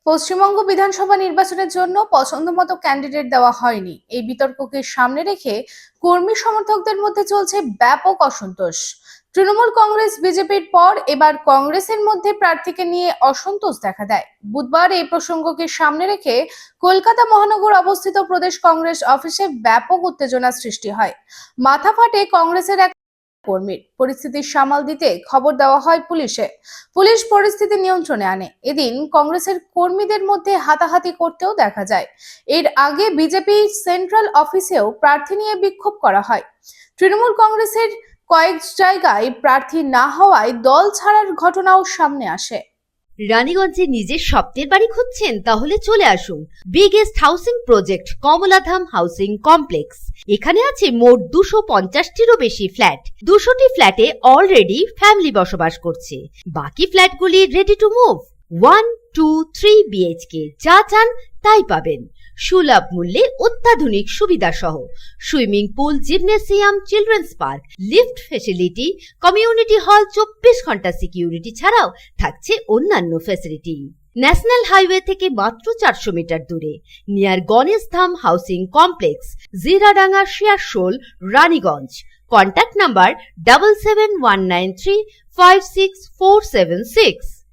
পশ্চিমবঙ্গ বিধানসভা নির্বাচনের জন্য পছন্দমতো ক্যান্ডিডেট দেওয়া হয়নি। এই বিতর্ককে সামনে রেখে কর্মী সমর্থকদের মধ্যে চলছে ব্যাপক অসন্তোষ। তৃণমূল কংগ্রেস বিজেপির পর এবার কংগ্রেসের মধ্যে প্রার্থীকে নিয়ে অসন্তোষ দেখা দেয়। বুধবার এই প্রসঙ্গকে সামনে রেখে কলকাতা মহানগর অবস্থিত প্রদেশ কংগ্রেস অফিসে ব্যাপক উত্তেজনা সৃষ্টি হয়। মাথা ফাটে কংগ্রেসের এক কর্মীর। পরিস্থিতি সামাল দিতে খবর দেওয়া হয় পুলিশে। পুলিশ পরিস্থিতি নিয়ন্ত্রণে আনে। এদিন কংগ্রেসের কর্মীদের মধ্যে হাতাহাতি করতেও দেখা যায়। এর আগে বিজেপি সেন্ট্রাল অফিসেও প্রার্থী নিয়ে বিক্ষোভ করা হয়। তৃণমূল কংগ্রেসের কয়েক জায়গায় প্রার্থী না হওয়ায় দল ছাড়ার ঘটনাও সামনে আসে। রানীগঞ্জে নিজের স্বপ্নের বাড়ি খুঁজছেন? তাহলে চলে আসুন biggest housing project Kamaladham housing complex. এখানে আছে মোট 250টিরও বেশি ফ্ল্যাট। 200টি ফ্ল্যাটে অলরেডি ফ্যামিলি বসবাস করছে, বাকি ফ্ল্যাটগুলি রেডি টু মুভ। 1, 2, 3 বিএইচকে যা চান তাই পাবেন, সুলভ মূল্যে অত্যাধুনিক সুবিধা সহ। Swimming pool, gymnasium, children's park, lift facility, community hall, 24 ঘন্টা সিকিউরিটি ছাড়াও থাকছে অন্যান্য ফ্যাসিলিটি। ন্যাশনাল হাইওয়ে থেকে মাত্র 400 মিটার দূরে, near Ganesh Dham housing complex, Jiradanga, Shiarsol, Raniganj. Contact number 7719356476।